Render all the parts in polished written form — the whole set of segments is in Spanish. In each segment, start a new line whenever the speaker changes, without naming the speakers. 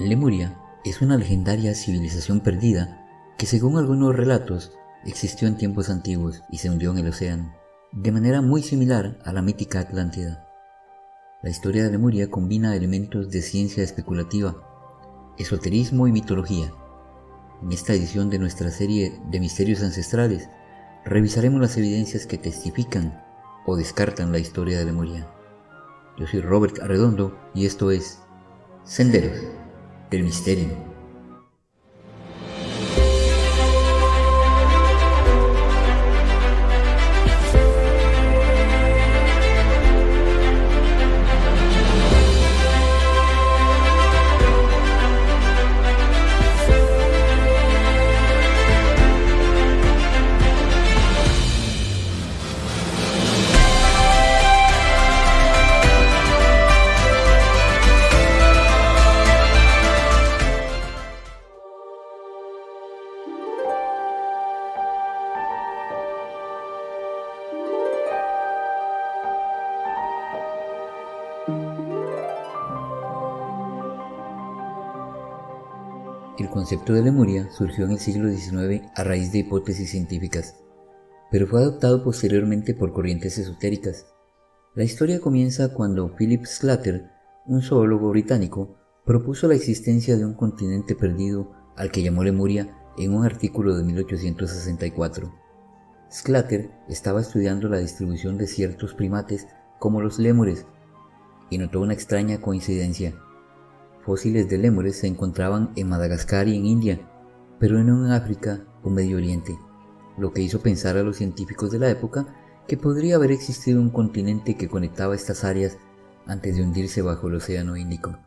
Lemuria es una legendaria civilización perdida que, según algunos relatos, existió en tiempos antiguos y se hundió en el océano, de manera muy similar a la mítica Atlántida. La historia de Lemuria combina elementos de ciencia especulativa, esoterismo y mitología. En esta edición de nuestra serie de misterios ancestrales, revisaremos las evidencias que testifican o descartan la historia de Lemuria. Yo soy Robert Arredondo y esto es Senderos del Misterio. El concepto de Lemuria surgió en el siglo XIX a raíz de hipótesis científicas, pero fue adoptado posteriormente por corrientes esotéricas. La historia comienza cuando Philip Sclater, un zoólogo británico, propuso la existencia de un continente perdido al que llamó Lemuria en un artículo de 1864. Sclater estaba estudiando la distribución de ciertos primates como los lémures y notó una extraña coincidencia. Fósiles de lémures se encontraban en Madagascar y en India, pero no en África o Medio Oriente, lo que hizo pensar a los científicos de la época que podría haber existido un continente que conectaba estas áreas antes de hundirse bajo el Océano Índico.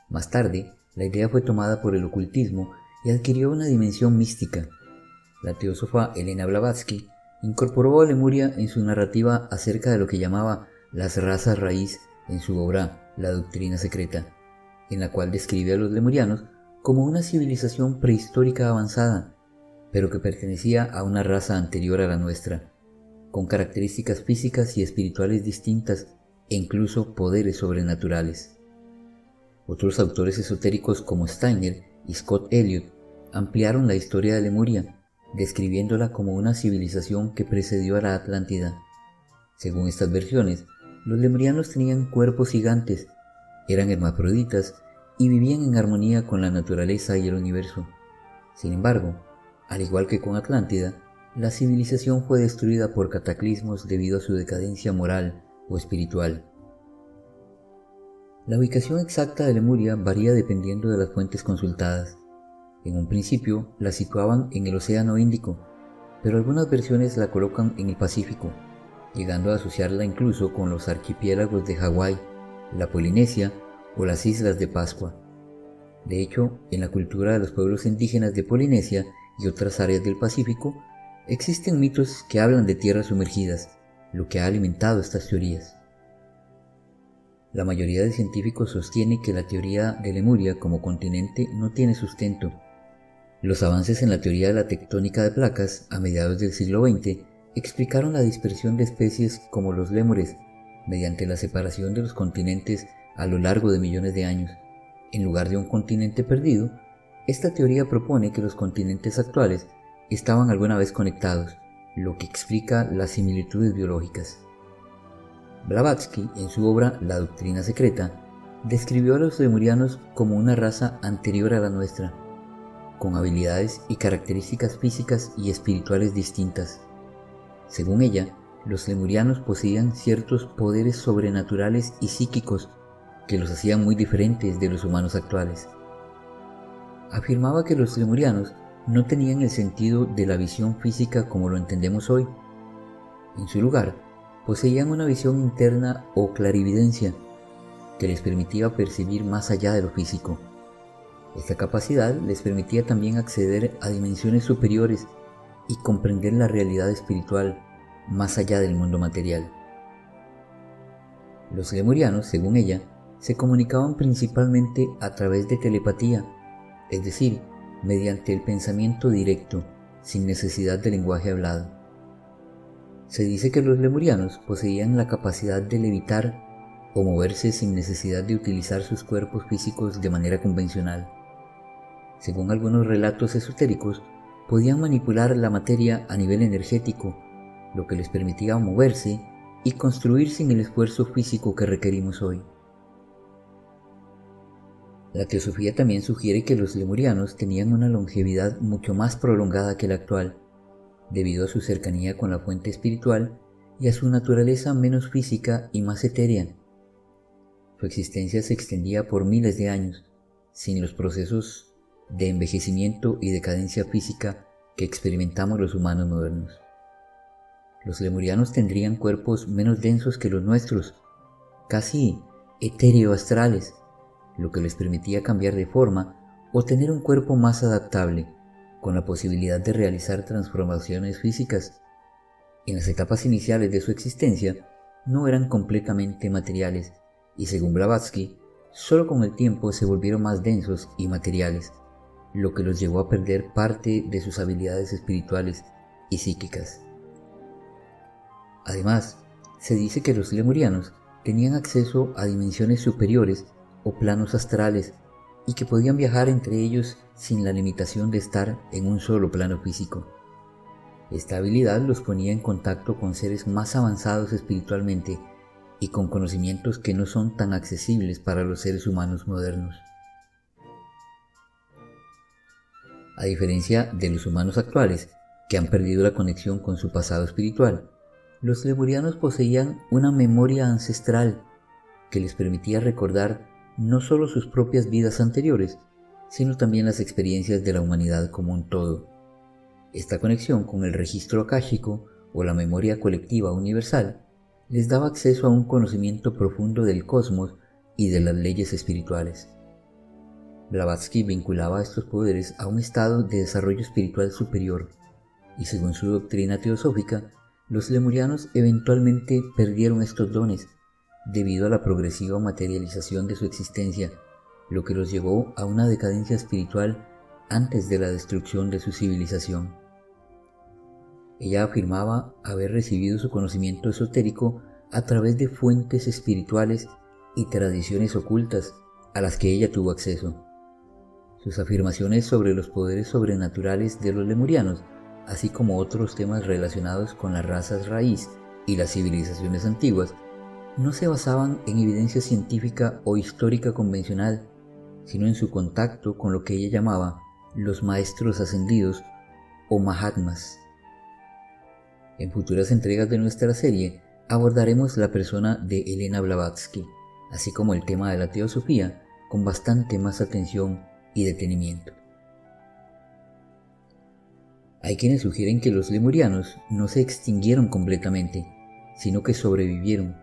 Más tarde, la idea fue tomada por el ocultismo y adquirió una dimensión mística. La teósofa Helena Blavatsky incorporó a Lemuria en su narrativa acerca de lo que llamaba las razas raíz en su obra La Doctrina Secreta, en la cual describe a los lemurianos como una civilización prehistórica avanzada, pero que pertenecía a una raza anterior a la nuestra, con características físicas y espirituales distintas e incluso poderes sobrenaturales. Otros autores esotéricos como Steiner y Scott Elliot ampliaron la historia de Lemuria, describiéndola como una civilización que precedió a la Atlántida. Según estas versiones, los lemurianos tenían cuerpos gigantes, eran hermafroditas y vivían en armonía con la naturaleza y el universo. Sin embargo, al igual que con Atlántida, la civilización fue destruida por cataclismos debido a su decadencia moral o espiritual. La ubicación exacta de Lemuria varía dependiendo de las fuentes consultadas. En un principio la situaban en el Océano Índico, pero algunas versiones la colocan en el Pacífico, llegando a asociarla incluso con los archipiélagos de Hawái, la Polinesia o las Islas de Pascua. De hecho, en la cultura de los pueblos indígenas de Polinesia y otras áreas del Pacífico, existen mitos que hablan de tierras sumergidas, lo que ha alimentado estas teorías. La mayoría de científicos sostiene que la teoría de Lemuria como continente no tiene sustento. Los avances en la teoría de la tectónica de placas a mediados del siglo XX explicaron la dispersión de especies como los lémures mediante la separación de los continentes a lo largo de millones de años. En lugar de un continente perdido, esta teoría propone que los continentes actuales estaban alguna vez conectados, lo que explica las similitudes biológicas. Blavatsky, en su obra La Doctrina Secreta, describió a los lemurianos como una raza anterior a la nuestra, con habilidades y características físicas y espirituales distintas. Según ella, los lemurianos poseían ciertos poderes sobrenaturales y psíquicos que los hacían muy diferentes de los humanos actuales. Afirmaba que los lemurianos no tenían el sentido de la visión física como lo entendemos hoy. En su lugar, poseían una visión interna o clarividencia que les permitía percibir más allá de lo físico. Esta capacidad les permitía también acceder a dimensiones superiores y comprender la realidad espiritual más allá del mundo material. Los lemurianos, según ella, se comunicaban principalmente a través de telepatía, es decir, mediante el pensamiento directo, sin necesidad de lenguaje hablado. Se dice que los lemurianos poseían la capacidad de levitar o moverse sin necesidad de utilizar sus cuerpos físicos de manera convencional. Según algunos relatos esotéricos, podían manipular la materia a nivel energético, lo que les permitía moverse y construir sin el esfuerzo físico que requerimos hoy. La teosofía también sugiere que los lemurianos tenían una longevidad mucho más prolongada que la actual, debido a su cercanía con la fuente espiritual y a su naturaleza menos física y más etérea. Su existencia se extendía por miles de años, sin los procesos de envejecimiento y decadencia física que experimentamos los humanos modernos. Los lemurianos tendrían cuerpos menos densos que los nuestros, casi etéreo-astrales, lo que les permitía cambiar de forma o tener un cuerpo más adaptable, con la posibilidad de realizar transformaciones físicas. En las etapas iniciales de su existencia no eran completamente materiales y, según Blavatsky, solo con el tiempo se volvieron más densos y materiales, lo que los llevó a perder parte de sus habilidades espirituales y psíquicas. Además, se dice que los lemurianos tenían acceso a dimensiones superiores o planos astrales y que podían viajar entre ellos sin la limitación de estar en un solo plano físico. Esta habilidad los ponía en contacto con seres más avanzados espiritualmente y con conocimientos que no son tan accesibles para los seres humanos modernos. A diferencia de los humanos actuales, que han perdido la conexión con su pasado espiritual, los lemurianos poseían una memoria ancestral que les permitía recordar no solo sus propias vidas anteriores, sino también las experiencias de la humanidad como un todo. Esta conexión con el registro akáshico o la memoria colectiva universal les daba acceso a un conocimiento profundo del cosmos y de las leyes espirituales. Blavatsky vinculaba estos poderes a un estado de desarrollo espiritual superior, y según su doctrina teosófica, los lemurianos eventualmente perdieron estos dones debido a la progresiva materialización de su existencia, lo que los llevó a una decadencia espiritual antes de la destrucción de su civilización. Ella afirmaba haber recibido su conocimiento esotérico a través de fuentes espirituales y tradiciones ocultas a las que ella tuvo acceso. Sus afirmaciones sobre los poderes sobrenaturales de los lemurianos, así como otros temas relacionados con las razas raíz y las civilizaciones antiguas, no se basaban en evidencia científica o histórica convencional, sino en su contacto con lo que ella llamaba los maestros ascendidos o Mahatmas. En futuras entregas de nuestra serie abordaremos la persona de Elena Blavatsky, así como el tema de la teosofía, con bastante más atención y detenimiento. Hay quienes sugieren que los lemurianos no se extinguieron completamente, sino que sobrevivieron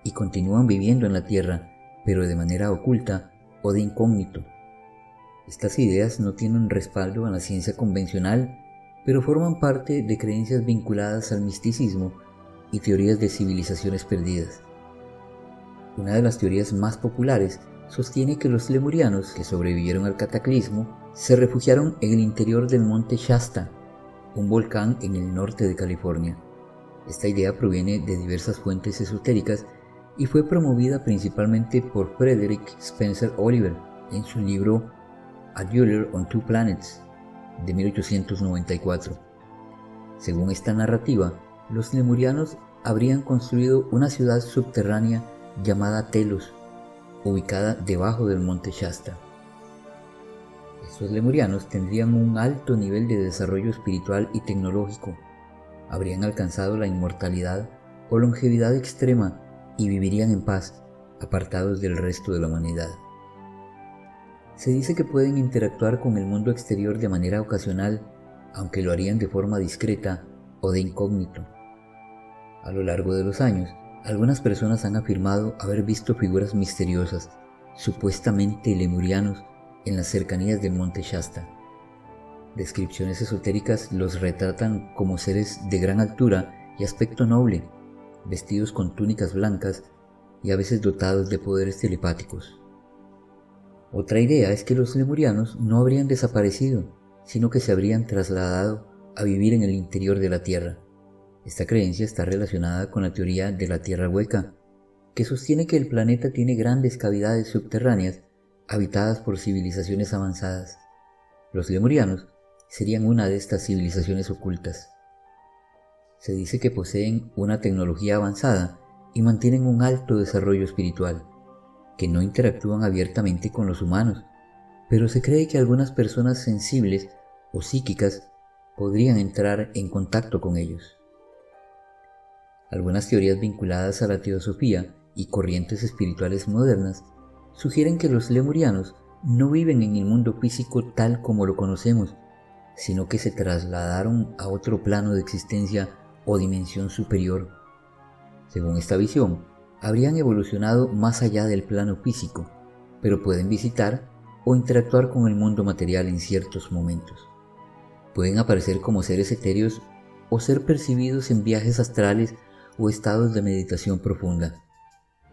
y continúan viviendo en la Tierra, pero de manera oculta o de incógnito. Estas ideas no tienen respaldo en la ciencia convencional, pero forman parte de creencias vinculadas al misticismo y teorías de civilizaciones perdidas. Una de las teorías más populares sostiene que los lemurianos que sobrevivieron al cataclismo se refugiaron en el interior del monte Shasta, un volcán en el norte de California. Esta idea proviene de diversas fuentes esotéricas y fue promovida principalmente por Frederick Spencer Oliver en su libro A Dweller on Two Planets de 1894. Según esta narrativa, los lemurianos habrían construido una ciudad subterránea llamada Telos, ubicada debajo del monte Shasta. Estos lemurianos tendrían un alto nivel de desarrollo espiritual y tecnológico, habrían alcanzado la inmortalidad o longevidad extrema y vivirían en paz, apartados del resto de la humanidad. Se dice que pueden interactuar con el mundo exterior de manera ocasional, aunque lo harían de forma discreta o de incógnito. A lo largo de los años, algunas personas han afirmado haber visto figuras misteriosas, supuestamente lemurianos, en las cercanías del monte Shasta. Descripciones esotéricas los retratan como seres de gran altura y aspecto noble, vestidos con túnicas blancas y a veces dotados de poderes telepáticos. Otra idea es que los lemurianos no habrían desaparecido, sino que se habrían trasladado a vivir en el interior de la Tierra. Esta creencia está relacionada con la teoría de la Tierra hueca, que sostiene que el planeta tiene grandes cavidades subterráneas habitadas por civilizaciones avanzadas. Los lemurianos serían una de estas civilizaciones ocultas. Se dice que poseen una tecnología avanzada y mantienen un alto desarrollo espiritual, que no interactúan abiertamente con los humanos, pero se cree que algunas personas sensibles o psíquicas podrían entrar en contacto con ellos. Algunas teorías vinculadas a la teosofía y corrientes espirituales modernas sugieren que los lemurianos no viven en el mundo físico tal como lo conocemos, sino que se trasladaron a otro plano de existencia o dimensión superior. Según esta visión, habrían evolucionado más allá del plano físico, pero pueden visitar o interactuar con el mundo material en ciertos momentos. Pueden aparecer como seres etéreos o ser percibidos en viajes astrales o estados de meditación profunda.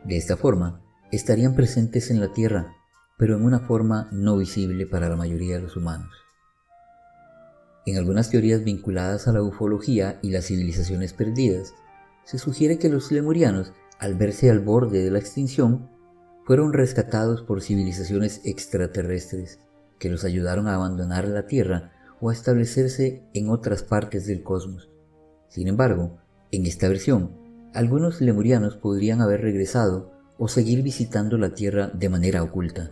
De esta forma, estarían presentes en la Tierra, pero en una forma no visible para la mayoría de los humanos. En algunas teorías vinculadas a la ufología y las civilizaciones perdidas, se sugiere que los lemurianos, al verse al borde de la extinción, fueron rescatados por civilizaciones extraterrestres que los ayudaron a abandonar la Tierra o a establecerse en otras partes del cosmos. Sin embargo, en esta versión, algunos lemurianos podrían haber regresado o seguir visitando la Tierra de manera oculta.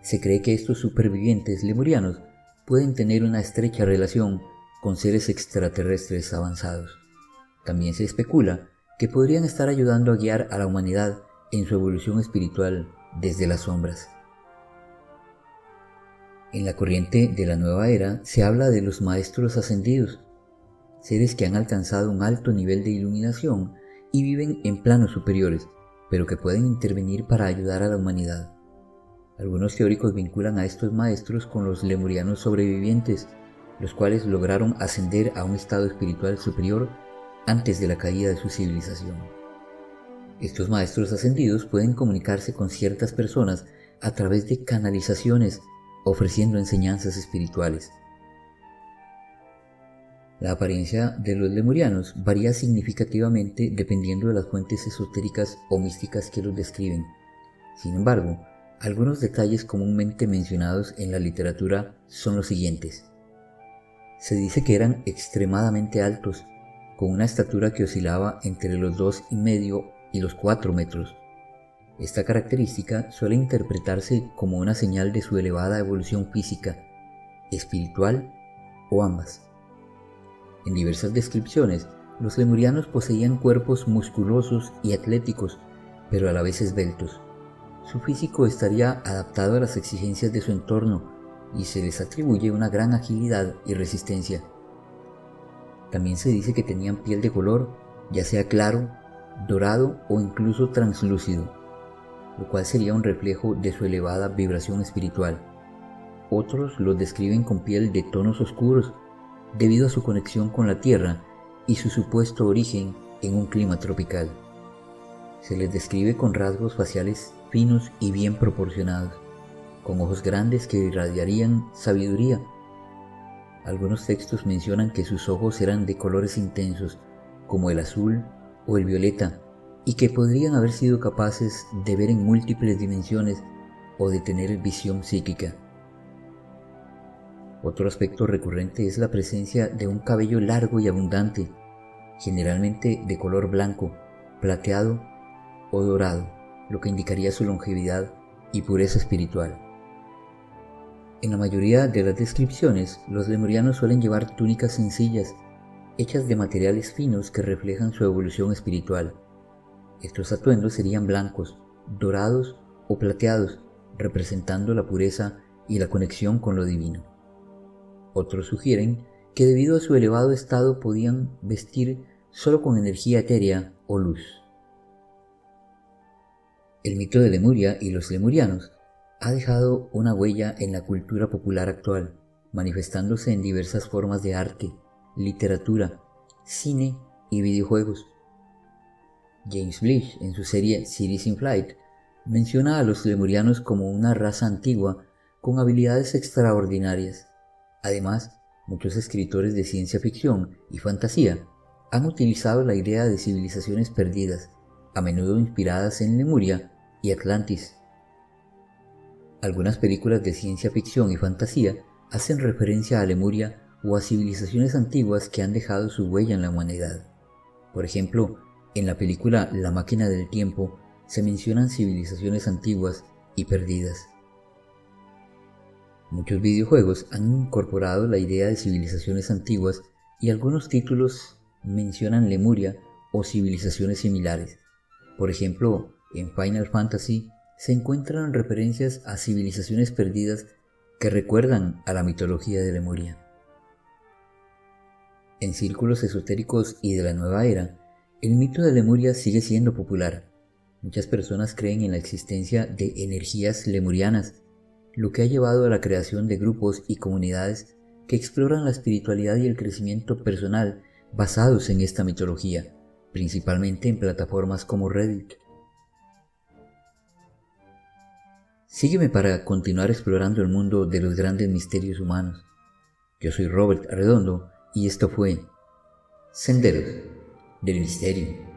Se cree que estos supervivientes lemurianos pueden tener una estrecha relación con seres extraterrestres avanzados. También se especula que podrían estar ayudando a guiar a la humanidad en su evolución espiritual desde las sombras. En la corriente de la nueva era se habla de los maestros ascendidos, seres que han alcanzado un alto nivel de iluminación y viven en planos superiores, pero que pueden intervenir para ayudar a la humanidad. Algunos teóricos vinculan a estos maestros con los lemurianos sobrevivientes, los cuales lograron ascender a un estado espiritual superior antes de la caída de su civilización. Estos maestros ascendidos pueden comunicarse con ciertas personas a través de canalizaciones, ofreciendo enseñanzas espirituales. La apariencia de los lemurianos varía significativamente dependiendo de las fuentes esotéricas o místicas que los describen. Sin embargo, algunos detalles comúnmente mencionados en la literatura son los siguientes. Se dice que eran extremadamente altos, con una estatura que oscilaba entre los 2,5 y los 4 metros. Esta característica suele interpretarse como una señal de su elevada evolución física, espiritual o ambas. En diversas descripciones, los lemurianos poseían cuerpos musculosos y atléticos, pero a la vez esbeltos. Su físico estaría adaptado a las exigencias de su entorno y se les atribuye una gran agilidad y resistencia. También se dice que tenían piel de color, ya sea claro, dorado o incluso translúcido, lo cual sería un reflejo de su elevada vibración espiritual. Otros los describen con piel de tonos oscuros, debido a su conexión con la Tierra y su supuesto origen en un clima tropical. Se les describe con rasgos faciales finos y bien proporcionados, con ojos grandes que irradiarían sabiduría. Algunos textos mencionan que sus ojos eran de colores intensos, como el azul o el violeta, y que podrían haber sido capaces de ver en múltiples dimensiones o de tener visión psíquica. Otro aspecto recurrente es la presencia de un cabello largo y abundante, generalmente de color blanco, plateado o dorado, lo que indicaría su longevidad y pureza espiritual. En la mayoría de las descripciones, los lemurianos suelen llevar túnicas sencillas, hechas de materiales finos que reflejan su evolución espiritual. Estos atuendos serían blancos, dorados o plateados, representando la pureza y la conexión con lo divino. Otros sugieren que debido a su elevado estado podían vestir solo con energía etérea o luz. El mito de Lemuria y los lemurianos ha dejado una huella en la cultura popular actual, manifestándose en diversas formas de arte, literatura, cine y videojuegos. James Blish, en su serie Cities in Flight, menciona a los lemurianos como una raza antigua con habilidades extraordinarias. Además, muchos escritores de ciencia ficción y fantasía han utilizado la idea de civilizaciones perdidas a menudo inspiradas en Lemuria y Atlantis. Algunas películas de ciencia ficción y fantasía hacen referencia a Lemuria o a civilizaciones antiguas que han dejado su huella en la humanidad. Por ejemplo, en la película La máquina del tiempo se mencionan civilizaciones antiguas y perdidas. Muchos videojuegos han incorporado la idea de civilizaciones antiguas y algunos títulos mencionan Lemuria o civilizaciones similares. Por ejemplo, en Final Fantasy se encuentran referencias a civilizaciones perdidas que recuerdan a la mitología de Lemuria. En círculos esotéricos y de la nueva era, el mito de Lemuria sigue siendo popular. Muchas personas creen en la existencia de energías lemurianas, lo que ha llevado a la creación de grupos y comunidades que exploran la espiritualidad y el crecimiento personal basados en esta mitología, principalmente en plataformas como Reddit. Sígueme para continuar explorando el mundo de los grandes misterios humanos. Yo soy Robert Arredondo y esto fue Senderos del Misterio.